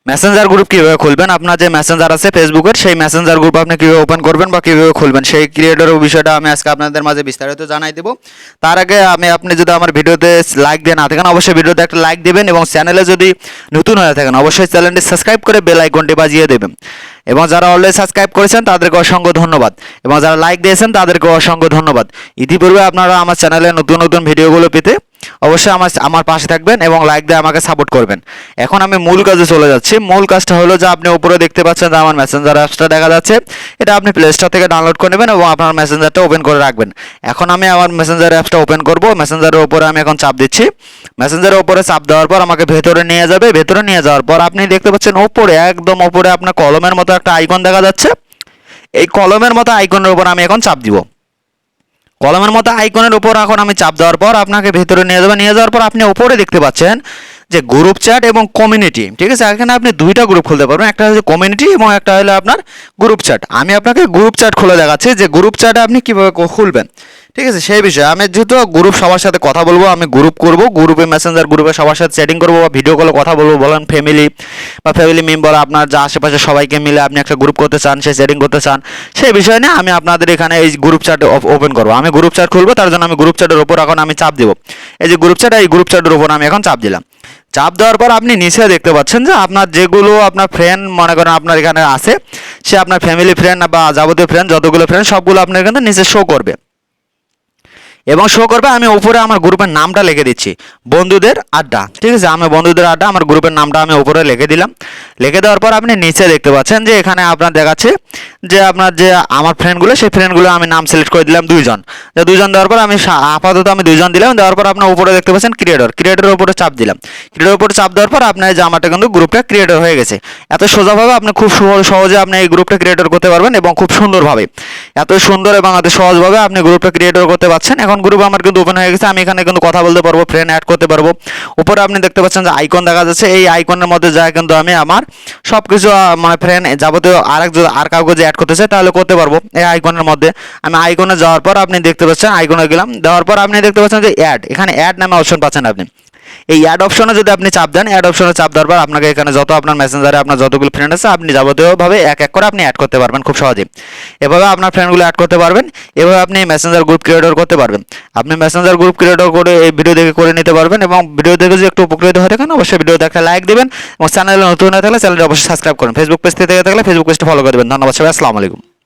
Messenger group কীভাবে খুলবেন, আপনার যে মেসেঞ্জার আছে ফেসবুকের, সেই মেসেঞ্জার গ্রুপ আপনি কীভাবে ওপেন করবেন বা কীভাবে খুলবেন, সেই ক্রিয়েটরের বিষয়টা আমি আজকে আপনাদের মাঝে বিস্তারিত জানাই দেবো। তার আগে আপনি যদি আমার ভিডিওতে লাইক দিয়ে না থাকেন, অবশ্যই ভিডিওতে একটা লাইক দেবেন এবং চ্যানেলে যদি নতুন হয়ে থাকেন অবশ্যই চ্যানেলটি সাবস্ক্রাইব করে বেল আইকনটি বাজিয়ে দেবেন। এবং যারা অলরেডি সাবস্ক্রাইব করেছেন তাদেরকে অসংখ্য ধন্যবাদ এবং যারা লাইক দিয়েছেন তাদেরকে অসংখ্য ধন্যবাদ। ইতিপূর্বে আপনারা আমার চ্যানেলে নতুন নতুন ভিডিওগুলো পেতে অবশ্যই আমার পাশে থাকবেন এবং লাইক দিয়ে আমাকে সাপোর্ট করবেন। এখন আমি মূল কাজে চলে যাচ্ছি। মূল কাজটা হলো যে আপনি উপরে দেখতে পাচ্ছেন যে আমার মেসেঞ্জার অ্যাপসটা দেখা যাচ্ছে। এটা আপনি প্লে স্টোর থেকে ডাউনলোড করে নেবেন এবং আপনার মেসেঞ্জারটা ওপেন করে রাখবেন। এখন আমি আমার মেসেঞ্জার অ্যাপসটা ওপেন করব। মেসেঞ্জারের উপরে আমি এখন চাপ দিচ্ছি। মেসেঞ্জারের উপরে চাপ দেওয়ার পর আমাকে ভেতরে নিয়ে যাবে। ভেতরে নিয়ে যাওয়ার পর আপনি দেখতে পাচ্ছেন উপরে, একদম উপরে আপনার কলমের মতো একটা আইকন দেখা যাচ্ছে। এই কলমের মতো আইকনের উপর আমি এখন চাপ দিব। কলমের মতো আইকনের উপর এখন আমি চাপ দেওয়ার পর আপনাকে ভেতরে নিয়ে যাবে। নিয়ে যাওয়ার পর আপনি উপরে দেখতে পাচ্ছেন যে গ্রুপ চ্যাট এবং কমিউনিটি, ঠিক আছে। এখানে আপনি দুইটা গ্রুপ খুলতে পারবেন, একটা হচ্ছে কমিউনিটি এবং একটা হলো আপনার গ্রুপ চ্যাট। আমি আপনাকে গ্রুপ চ্যাট খুলে দেখাচ্ছি যে গ্রুপ চ্যাটে আপনি কীভাবে খুলবেন, ঠিক আছে। সেই বিষয়ে আমি যেহেতু গ্রুপ সবার সাথে কথা বলবো, আমি গ্রুপ করব, গ্রুপে মেসেঞ্জার গ্রুপে সবার সাথে চ্যাটিং করবো বা ভিডিও কলে কথা বলবো। বলেন ফ্যামিলি বা ফ্যামিলি মেম্বার, আপনার যা আশেপাশে সবাইকে মিলে আপনি একটা গ্রুপ করতে চান, সে চ্যাটিং করতে চান, সেই বিষয় নিয়ে আমি আপনাদের এখানে এই গ্রুপ চ্যাট ওপেন করবো। আমি গ্রুপ চ্যাট খুলবো, তার জন্য আমি গ্রুপ চ্যাটের উপর এখন আমি চাপ দেবো। এই যে গ্রুপ চ্যাট, এই গ্রুপ চ্যাটের উপর আমি এখন চাপ দিলাম। চাপ দেওয়ার পর আপনি নিচে দেখতে পাচ্ছেন যে আপনার যেগুলো আপনার ফ্রেন্ড মনে করেন আপনার এখানে আছে, সে আপনার ফ্যামিলি ফ্রেন্ড বা যাবতীয় ফ্রেন্ড যতগুলো ফ্রেন্ড সবগুলো আপনার এখানে নিচে শো করবে এবং শো করবে। আমি উপরে আমার গ্রুপের নামটা লিখে দিচ্ছি, বন্ধুদের আড্ডা, ঠিক আছে। আমি বন্ধুদের আড্ডা আমার গ্রুপের নামটা আমি উপরে লিখে দিলাম। লিখে দেওয়ার পর আপনি নিচে দেখতে পাচ্ছেন যে এখানে আপনার দেখাচ্ছে যে আপনার যে আমার ফ্রেন্ডগুলো, সেই ফ্রেন্ডগুলো আমি নাম সিলেক্ট করে দিলাম দুইজন। দুইজন দেওয়ার পর আমি আপাতত আমি দুইজন দিলাম। দেওয়ার পর আপনার উপরে দেখতে পাচ্ছেন ক্রিয়েটরের উপরে চাপ দিলাম। ক্রিয়েটরের উপরে চাপ দেওয়ার পর আপনার যে আমারটা কিন্তু গ্রুপটা ক্রিয়েটর হয়ে গেছে। এত সোজাভাবে আপনি খুব সহজে আপনি এই গ্রুপটা ক্রিয়েটর করতে পারবেন এবং খুব সুন্দরভাবে, এত সুন্দর এবং এত সহজভাবে আপনি গ্রুপটা ক্রিয়েটর করতে পারছেন। এখন গ্রুপ আমার কিন্তু ওপেন হয়ে গেছে। আমি এখানে কিন্তু কথা বলতে পারবো, ফ্রেন্ড অ্যাড করতে পারবো। উপরে আপনি দেখতে পাচ্ছেন যে আইকন দেখা যাচ্ছে। এই আইকনের মধ্যে যা কিন্তু আমি আমার সব কিছু মানে ফ্রেন্ড যাবতীয় আর কাউকে যে অ্যাড করতে চাই তাহলে করতে পারবো এই আইকনের মধ্যে। আমি আইকনে যাওয়ার পর আপনি দেখতে পাচ্ছেন, আইকনে গেলাম, দেওয়ার পর আপনি দেখতে পাচ্ছেন যে অ্যাড, এখানে অ্যাড নামে অপশন পাচ্ছেন আপনি। এই অ্যাড অপশনে যদি আপনি চাপ দেন, অ্যাড অপশনে চাপ দেওয়ার পর আপনাকে এখানে যত আপনার মেসেঞ্জারে আপনার যতগুলো ফ্রেন্ড আছে আপনি যাবতীয়ভাবে এক এক করে আপনি অ্যাড করতে পারবেন খুব সহজে। এভাবে আপনার ফ্রেন্ডগুলো অ্যাড করতে পারবেন। এভাবে আপনি মেসেঞ্জার গ্রুপ ক্রিয়েটর করতে পারবেন। আপনি মেসেঞ্জার গ্রুপ ক্রিয়েটর করে এই ভিডিও দেখে করে নিতে পারবেন এবং ভিডিও দেখে যদি একটু উপকৃত হয়ে থাকেন অবশ্যই ভিডিওতে একটা লাইক দেবেন এবং চ্যানেলে নতুন হয়ে থাকলে চ্যানেলটি অবশ্যই সাবস্ক্রাইব করুন। ফেসবুক পেজ থেকে থাকলে ফেসবুক পেজটা ফলো করে দেবেন। ধন্যবাদ সবাই, আসসালামু আলাইকুম।